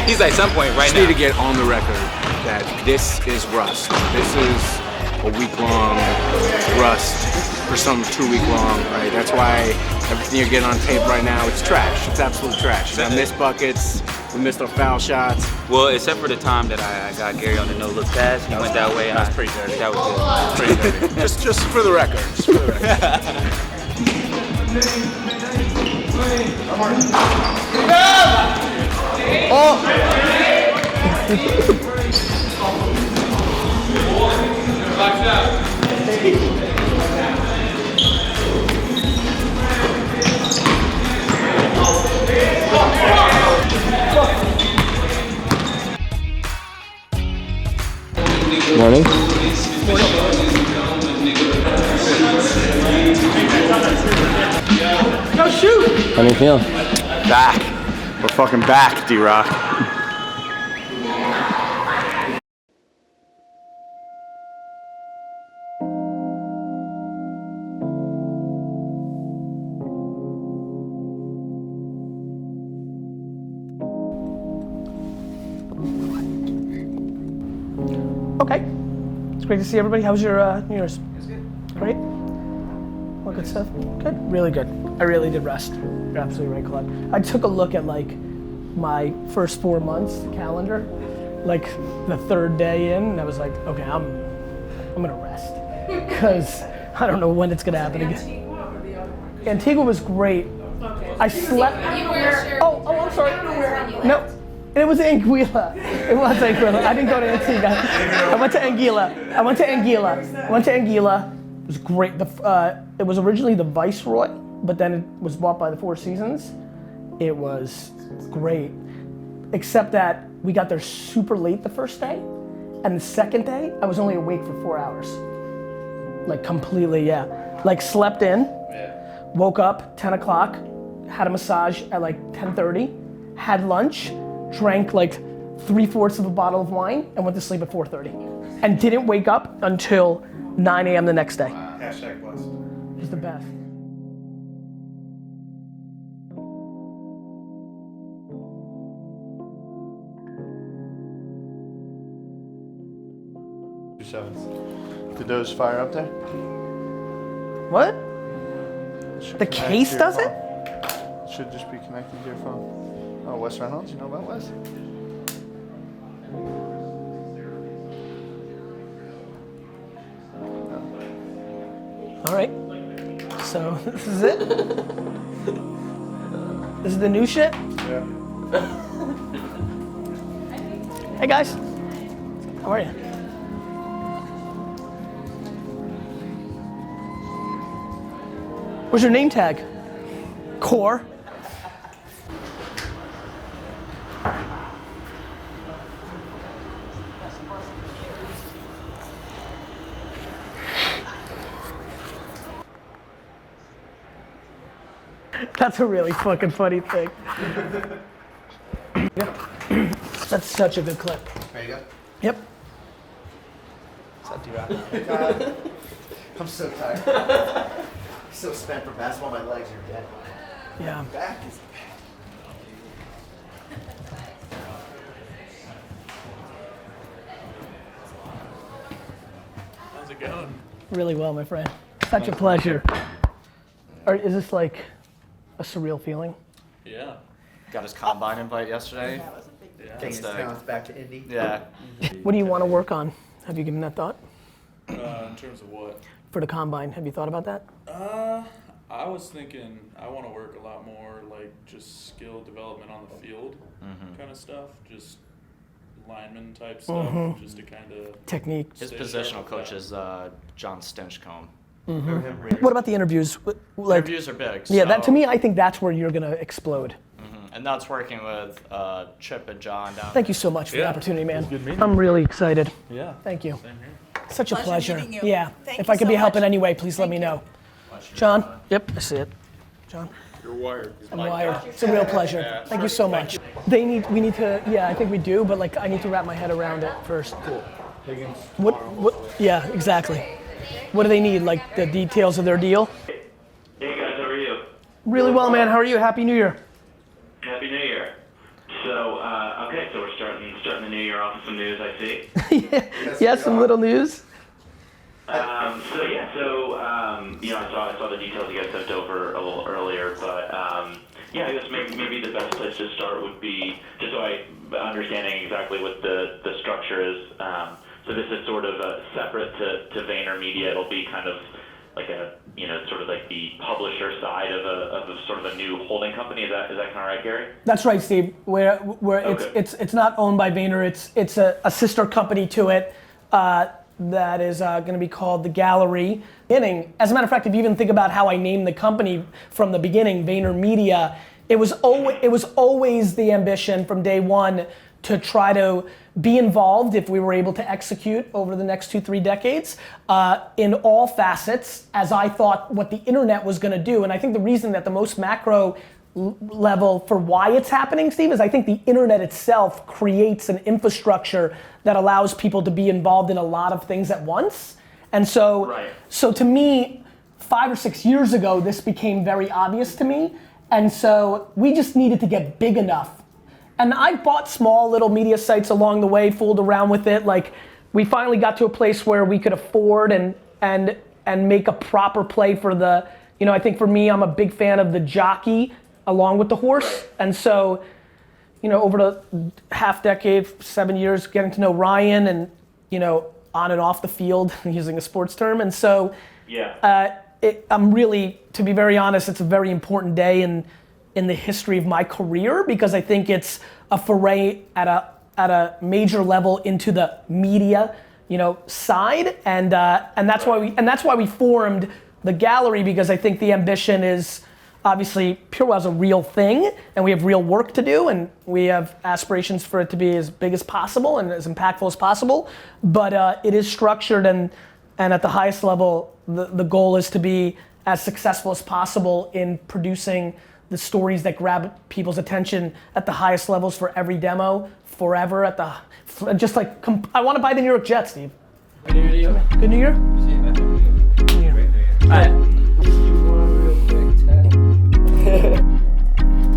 He's at some point right Just now. need to get on the record that this is rust. This is a week-long rust for some 2 week long, right? That's why everything you're getting on tape right now, it's trash. It's absolute trash. We missed buckets, we missed our foul shots. Well, except for the time that I got Gary on the no-look pass. He went that way. That's pretty dirty. That was good. Pretty dirty. just for the record. Just for the record. Morning. No, shoot! How do you feel? Back. We're fucking back, D-Rock. Okay. It's great to see everybody. How was your New Year's? It was good. Great? All good stuff? Good? Really good. I really did rest. You're absolutely right, Claude. I took a look at like my first 4 months calendar, like the third day in, and I was like, okay, I'm gonna rest. Because I don't know when it's gonna happen again. Antigua was great. I slept. Oh, I'm sorry. No. It was Anguilla. It was Anguilla. I didn't go to Antigua. I went to Anguilla. It was great. It was originally the Viceroy, but then it was bought by the Four Seasons. It was great, except that we got there super late the first day, and the second day I was only awake for 4 hours. Like completely, yeah. Like slept in, woke up 10 o'clock, had a massage at like 10:30, had lunch, drank like 3/4 of a bottle of wine, and went to sleep at 4:30. And didn't wake up until 9 a.m. the next day. Hashtag blessed. It was the best. Did those fire up there? What? Should The connect case to your does it? phone. Should just be connected to your phone. Oh, Wes Reynolds, you know about Wes? All right. So this is it. This is the new shit. Yeah. Hey guys, how are you? Where's your name tag? Core. That's a really fucking funny thing. That's such a good clip. There you go. Yep. What's up, D-Rock? I'm so tired. So spent for basketball, my legs are dead. Yeah. Back is How's it going? Really well, my friend. Such a pleasure. Is this like a surreal feeling? Yeah. Got his combine invite yesterday. Yeah. Gets now to, it's back to Indy. yeah. What do you want to work on? Have you given that thought? In terms of what? For the combine, have you thought about that? I was thinking I want to work a lot more like just skill development on the field kind of stuff, just lineman type stuff, just to kind of. Technique. His Stay positional sharp with coach that. is John Stinchcomb. What about the interviews? Like, Interviews are big. yeah, that to so- me, I think that's where you're gonna explode. And that's working with Chip and John down Thank you so much for the Yeah. opportunity, man. Good meeting you. I'm really excited. Yeah. Thank you. Same here. Such a pleasure. meeting you. Yeah. Thank If you I could so be helping much. any way, please let me know. John? Yep, I see it. John? You're wired. I'm wired. It's a real pleasure. Thank you so much. We need to, yeah, I think we do, but like I need to wrap my head around it first. Cool. What, yeah, exactly. What do they need? Like the details of their deal? Hey guys, how are you? Really well, man. How are you? Happy New Year. Happy New Year. So, okay, so we're starting the new year off with some news, I see. Yeah, some little news. I saw the details you guys sent over a little earlier, but I guess maybe the best place to start would be just so understanding exactly what the structure is. So this is sort of separate to VaynerMedia. It'll be kind of like sort of like the publisher side of a sort of a new holding company. Is that kind of right, Gary? That's right, Steve. Where Okay. it's not owned by Vayner. It's a sister company to it. That is going to be called The Gallery. As a matter of fact, if you even think about how I named the company from the beginning, VaynerMedia, it was always the ambition from day one to try to be involved, if we were able to execute over the next 2-3 decades, in all facets, as I thought what the internet was going to do. And I think the reason that the most macro level for why it's happening, Steve, is I think the internet itself creates an infrastructure that allows people to be involved in a lot of things at once. And so, Right. so to me, 5 or 6 years ago, this became very obvious to me. And so we just needed to get big enough. And I bought small little media sites along the way, fooled around with it. Like, we finally got to a place where we could afford and make a proper play for the, I think for me, I'm a big fan of the jockey along with the horse. And so, over the half decade, 7 years, getting to know Ryan and, on and off the field, using a sports term. And so, I'm really, to be very honest, it's a very important day in the history of my career, because I think it's a foray at a major level into the media, side. And that's why we formed the Gallery, because I think the ambition is, obviously, PureWow's a real thing, and we have real work to do, and we have aspirations for it to be as big as possible and as impactful as possible. But it is structured, and at the highest level, the goal is to be as successful as possible in producing the stories that grab people's attention at the highest levels for every demo, forever. I want to buy the New York Jets, Steve. Good New Year. Good New Year. See you, man. Good New Year. All right.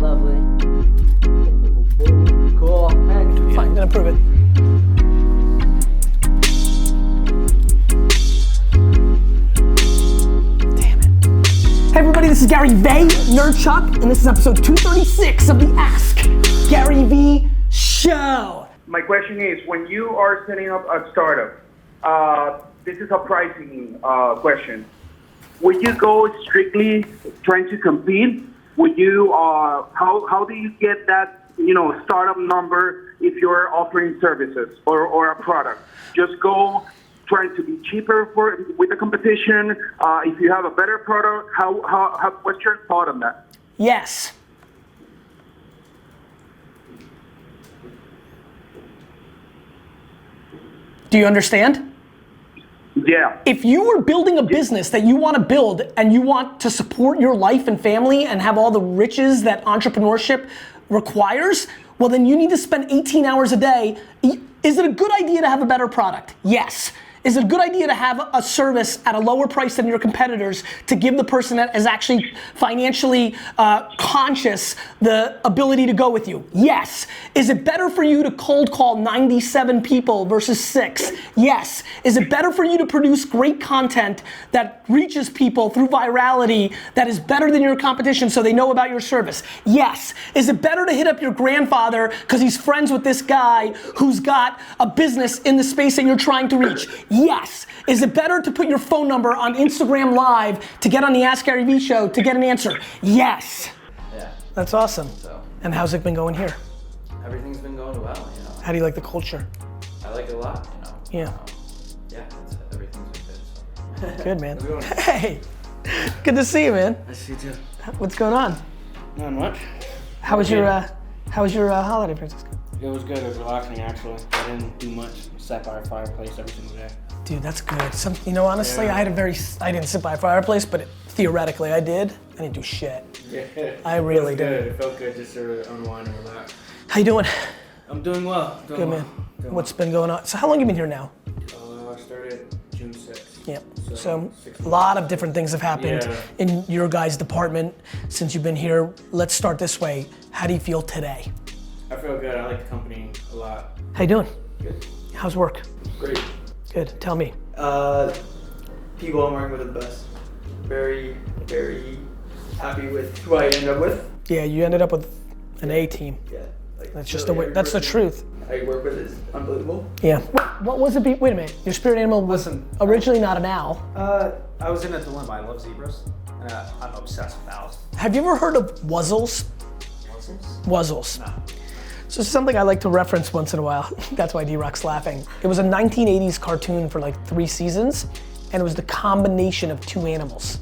Lovely. Cool. Fine, gonna prove it. Damn it. Hey everybody, this is Gary Vay, Nerdchuck, and this is episode 236 of the Ask Gary V Show. My question is, when you are setting up a startup, this is a pricing question. Would you go strictly trying to compete? Would you, how do you get that, startup number if you're offering services or a product? Just go trying to be cheaper with the competition. If you have a better product, what's your thought on that? Yes. Do you understand? Yeah. If you were building a business that you want to build and you want to support your life and family and have all the riches that entrepreneurship requires, well then you need to spend 18 hours a day. Is it a good idea to have a better product? Yes. Is it a good idea to have a service at a lower price than your competitors to give the person that is actually financially conscious the ability to go with you? Yes. Is it better for you to cold call 97 people versus 6? Yes. Is it better for you to produce great content that reaches people through virality that is better than your competition so they know about your service? Yes. Is it better to hit up your grandfather because he's friends with this guy who's got a business in the space that you're trying to reach? Yes. Is it better to put your phone number on Instagram Live to get on the Ask Gary Vee show to get an answer? Yes. Yeah. That's awesome. So And how's it been going here? everything's been going well, How do you like the culture? I like it a lot, Yeah. Everything's been good. So. Good, man. Hey, good to see you, man. Nice to see you too. What's going on? Not much. How was your holiday, Francisco? It was good. It was relaxing, actually. I didn't do much. Sat by a fireplace every single day. Dude, that's good. Honestly, Yeah. I didn't sit by a fireplace, but theoretically I did. I didn't do shit. Yeah. I really it was did. good. It felt good just to unwind and relax. How you doing? I'm doing well. Good, man. What's been going on? So how long you been here now? I started June 6th. Yeah. So a lot of different things have happened in your guys' department since you've been here. Let's start this way. How do you feel today? I feel good. I like the company a lot. How you doing? Good. How's work? Great. Good. Tell me. People I'm working with are the best. Very, very happy with who I ended up with. Yeah, you ended up with an A team. Yeah. Like, That's just the way. That's the truth. I work with is unbelievable. Yeah. What was it? Wait a minute. Your spirit animal was originally not an owl. I was in a dilemma. I love zebras, and I'm obsessed with owls. Have you ever heard of wuzzles? Wuzzles. No. So it's something I like to reference once in a while. That's why D-Rock's laughing. It was a 1980s cartoon for like 3 seasons, and it was the combination of 2 animals.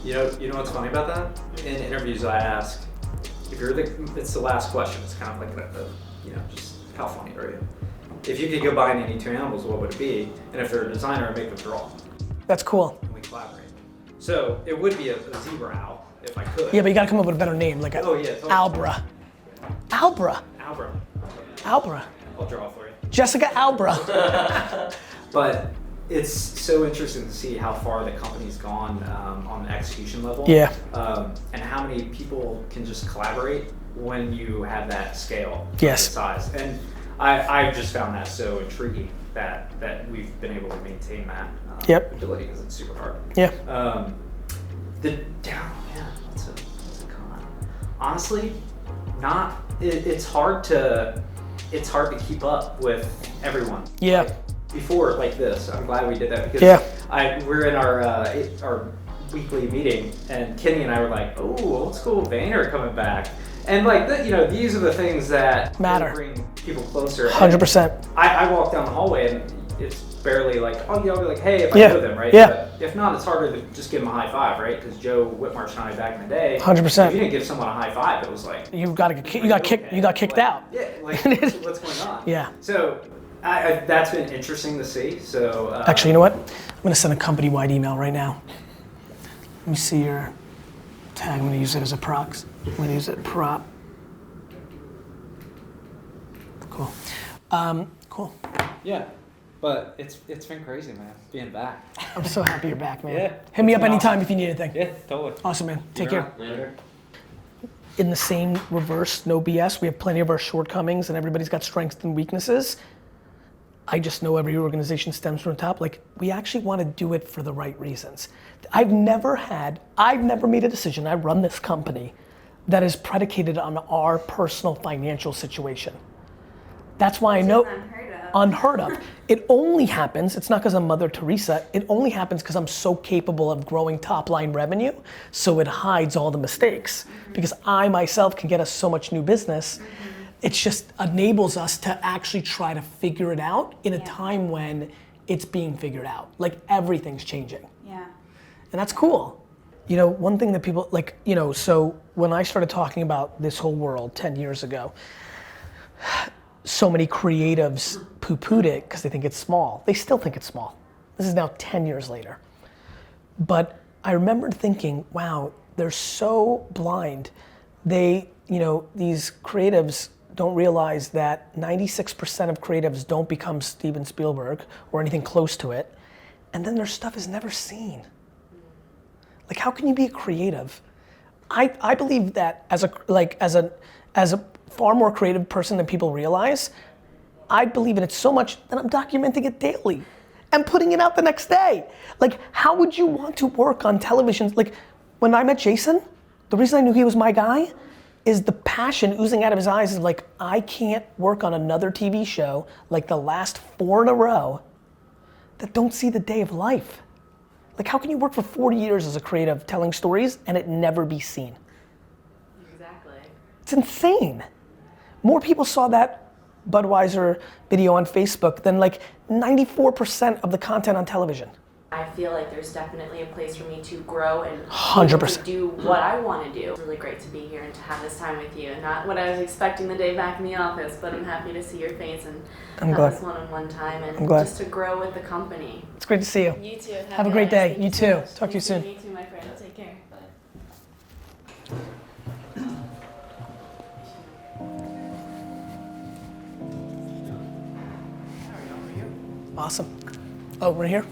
You know what's funny about that? In interviews, I ask if you're it's the last question. It's kind of like just how funny are you? If you could combine any 2 animals, what would it be? And if they're a designer, I'd make them draw. That's cool. And we collaborate. So it would be a zebra owl if I could. Yeah, but you gotta come up with a better name, like totally. Albra. Albra. Albra. Albra. I'll draw for you. Jessica Albra. But it's so interesting to see how far the company's gone on the execution level. Yeah. And how many people can just collaborate when you have that scale. Yes. Size. And I just found that so intriguing that we've been able to maintain that ability because it's super hard. Yeah. It's a con. Honestly, it's hard to keep up with everyone. Yeah. Like, before like this, I'm glad we did that because we're in our weekly meeting and Kenny and I were like, oh, old school Vayner coming back. And like, these are the things that matter. Really bring people closer. 100%. I walk down the hallway and it's barely like, I'll be like, hey, if I know them, right? Yeah. But if not, it's harder to just give them a high five, right? Because Joe Whitmarsh and I back in the day, 100%. if you didn't give someone a high five, it was like You got kicked out. Yeah, like what's going on? Yeah. So that's been interesting to see. So actually, you know what? I'm gonna send a company-wide email right now. Let me see your tag. I'm gonna use it as a prox. I'm gonna use it prop. Cool. Cool. Yeah, but it's been crazy, man, being back. I'm so happy you're back, man. Yeah. Hit me up Awesome. anytime if you need anything. Yeah, totally. Awesome, man. Take care. Later. In the same reverse, no BS, we have plenty of our shortcomings and everybody's got strengths and weaknesses. I just know every organization stems from the top. Like, we actually want to do it for the right reasons. I've never made a decision, I run this company, that is predicated on our personal financial situation. That's why I know, unheard of. It only happens, it's not because I'm Mother Teresa, it only happens because I'm so capable of growing top line revenue, so it hides all the mistakes. Because I myself can get us so much new business, it just enables us to actually try to figure it out in a time when it's being figured out. Like, everything's changing. Yeah. And that's cool. One thing that people, so when I started talking about this whole world 10 years ago, so many creatives poo-pooed it because they think it's small. They still think it's small. This is now 10 years later. But I remember thinking, wow, they're so blind. These creatives don't realize that 96% of creatives don't become Steven Spielberg or anything close to it, and then their stuff is never seen. Like, how can you be a creative? I believe that as a far more creative person than people realize, I believe in it so much that I'm documenting it daily and putting it out the next day. Like, how would you want to work on television? Like, when I met Jason, the reason I knew he was my guy is the passion oozing out of his eyes is like, I can't work on another TV show like the last 4 in a row that don't see the day of life. Like, how can you work for 40 years as a creative telling stories and it never be seen? Exactly. It's insane. More people saw that Budweiser video on Facebook than like 94% of the content on television. I feel like there's definitely a place for me to grow and 100%. do what I want to do. It's really great to be here and to have this time with you. Not what I was expecting the day back in the office, but I'm happy to see your face and have this one-on-one time and just to grow with the company. It's great to see you. You too. Have a great day. You too. Talk to you soon. You too, my friend. Take care. Awesome. Oh, we're here?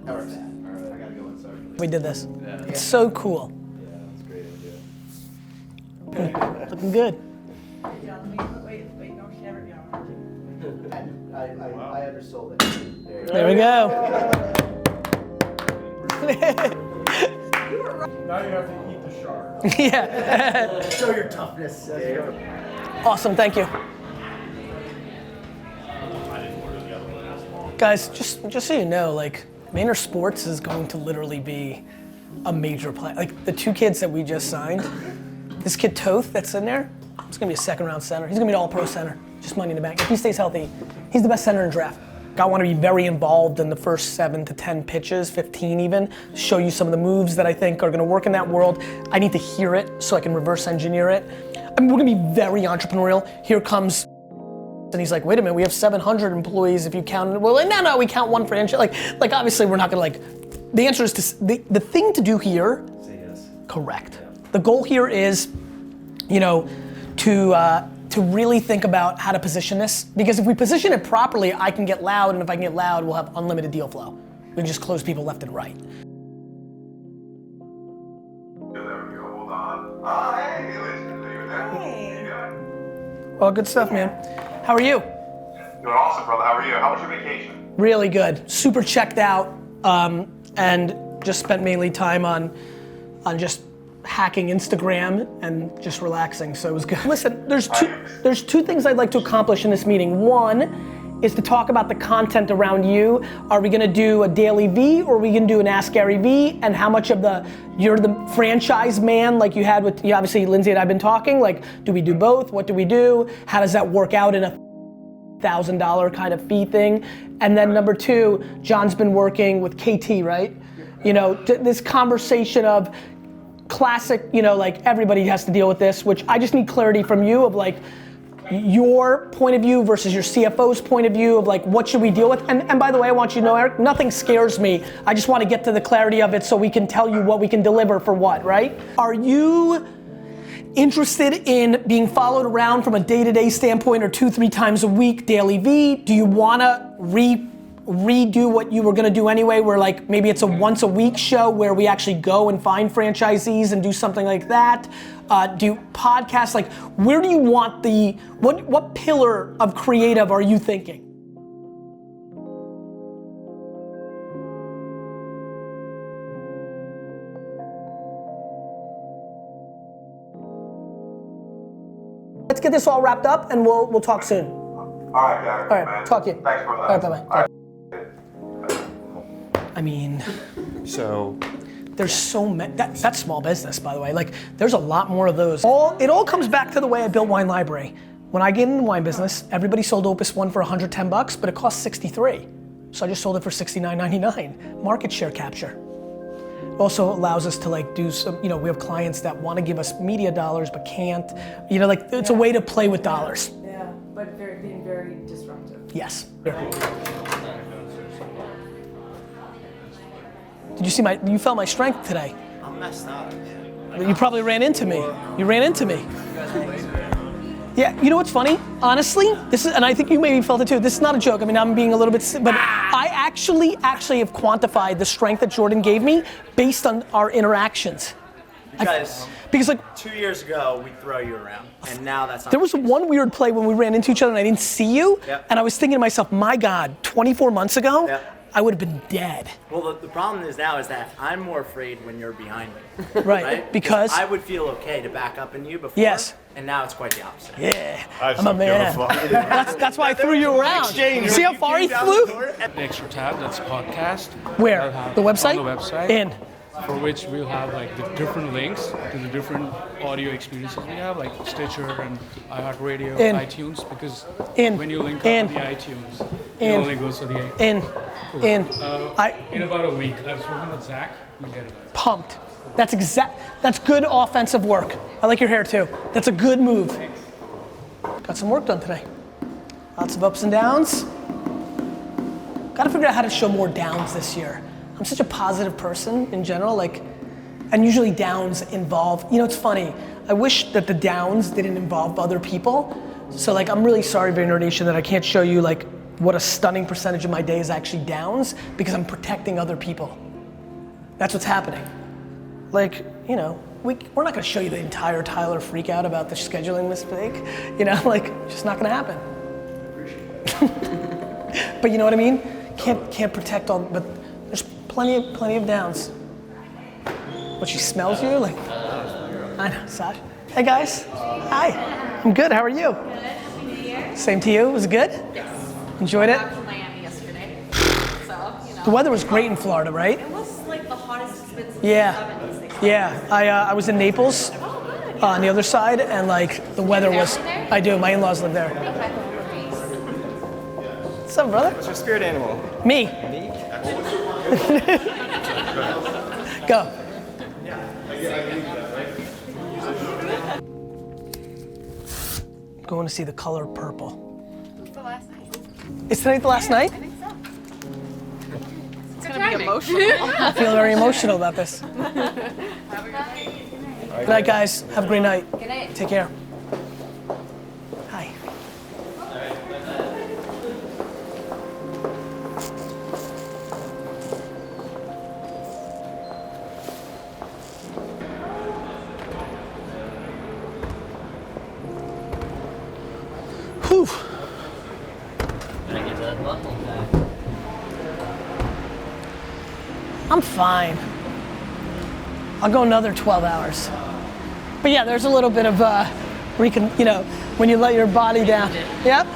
All right, I gotta go inside. We did this. It's so cool. Yeah, that's a great idea. Looking good. I undersold it. There we go. Now you have to eat the shark. Yeah. Show your toughness. Awesome, thank you. Guys, just so you know, like, Vayner Sports is going to literally be a major play. Like, the 2 kids that we just signed, this kid Toth that's in there, he's gonna be a 2nd round center. He's gonna be an all-pro center, just money in the bank. If he stays healthy, he's the best center in the draft. I want to be very involved in the first 7 to 10 pitches, 15 even, show you some of the moves that I think are gonna work in that world. I need to hear it so I can reverse engineer it. I mean, we're gonna be very entrepreneurial. Here comes, and he's like, wait a minute, we have 700 employees if you count, well, like, no, we count 1 franchise. Like obviously we're not gonna the answer is the thing to do here, say yes. Correct. The goal here is, to really think about how to position this, because if we position it properly, I can get loud, and if I can get loud, we'll have unlimited deal flow. We can just close people left and right. Well, good stuff, man. How are you? Doing awesome, brother. How are you? How was your vacation? Really good. Super checked out, and just spent mainly time on just hacking Instagram and just relaxing, so it was good. Listen, there's two things I'd like to accomplish in this meeting. One is to talk about the content around you. Are we gonna do a Daily V, or are we gonna do an Ask Gary V? And how much of you're the franchise man like you had with, obviously Lindsay and I've been talking, like, do we do both? What do we do? How does that work out in a $1,000 kind of fee thing? And then number 2, John's been working with KT, right? This conversation of classic, like, everybody has to deal with this, which I just need clarity from you of, like, your point of view versus your CFO's point of view of, like, what should we deal with? And by the way, I want you to know, Eric, nothing scares me. I just want to get to the clarity of it so we can tell you what we can deliver for what, right? Are you interested in being followed around from a day-to-day standpoint, or 2-3 times a week, Daily V? Do you want to redo what you were gonna do anyway, where, like, maybe it's a once a week show where we actually go and find franchisees and do something like that? Do podcasts, like, where do you want what pillar of creative are you thinking? Let's get this all wrapped up and we'll talk soon. All right, got it. All right, man. talk to you. Thanks, brother. All right, bye-bye. All right. I mean, So, there's so many, that's small business, by the way. Like, there's a lot more of those. It all comes back to the way I built Wine Library. When I get in the wine business, everybody sold Opus One for $110, but it cost 63. So I just sold it for $69.99. Market share capture. It also allows us to, like, do some, we have clients that want to give us media dollars but can't. It's a way to play with dollars. Yeah, but being very disruptive. Yes. Did you see you felt my strength today? I'm messed up, man. You probably ran into me. You ran into me. Yeah, you know what's funny? Honestly, and I think you maybe felt it too. This is not a joke. I mean, I'm being a little bit, but I actually have quantified the strength that Jordan gave me based on our interactions. Because, like, 2 years ago, we'd throw you around, and now that's not. There was one weird play when we ran into each other and I didn't see you, Yep. and I was thinking to myself, my God, 24 months ago, Yep. I would have been dead. Well, the problem is now is that I'm more afraid when you're behind me. Right, because I would feel okay to back up in you before. Yes. And now it's quite the opposite. Yeah, I'm a man. That's why I threw you around. See how far he flew? The extra tab, that's podcast. Where? The website? On the website. For which we'll have, like, the different links to the different audio experiences we have, like Stitcher and iHeartRadio, iTunes, because when you link up to the iTunes, it only goes to the iTunes. In about a week, I was working with Zach, we'll get it. Pumped. That's good offensive work. I like your hair too. That's a good move. Got some work done today. Lots of ups and downs. Got to figure out how to show more downs this year. I'm such a positive person in general, and usually downs involve, it's funny, I wish that the downs didn't involve other people. So, like, I'm really sorry, Vayner Nation, that I can't show you, like, what a stunning percentage of my day is actually downs, because I'm protecting other people. That's what's happening. Like, we're not gonna show you the entire Tyler freak out about the scheduling mistake. You know, like, just not gonna happen. But you know what I mean? Can't protect all, but there's plenty of downs. What, she smells you? Like, I know, Sasha. Hey guys, hi. I'm good, how are you? Good, happy New Year. Same to you, was it good? Yes. Enjoyed it? I got to Miami yesterday, so, you know. The weather was great in Florida, right? It was like the hottest it's been since Yeah, the 70s. yeah. I was in Naples, on the other side, and like, the weather was, I do, my in-laws live there. What's up, brother? What's your spirit animal? Me. Me? Go. Going to see The Color Purple. It's the last night. Is tonight the last night? I think so. It's gonna be emotional. I feel very emotional about this. Have a good night. Good night, guys. Have a great night. Good night. Take care. Hi. Whew. I'm fine. I'll go another 12 hours. But yeah, there's a little bit of, where you can, you know, when you let your body down. Yep.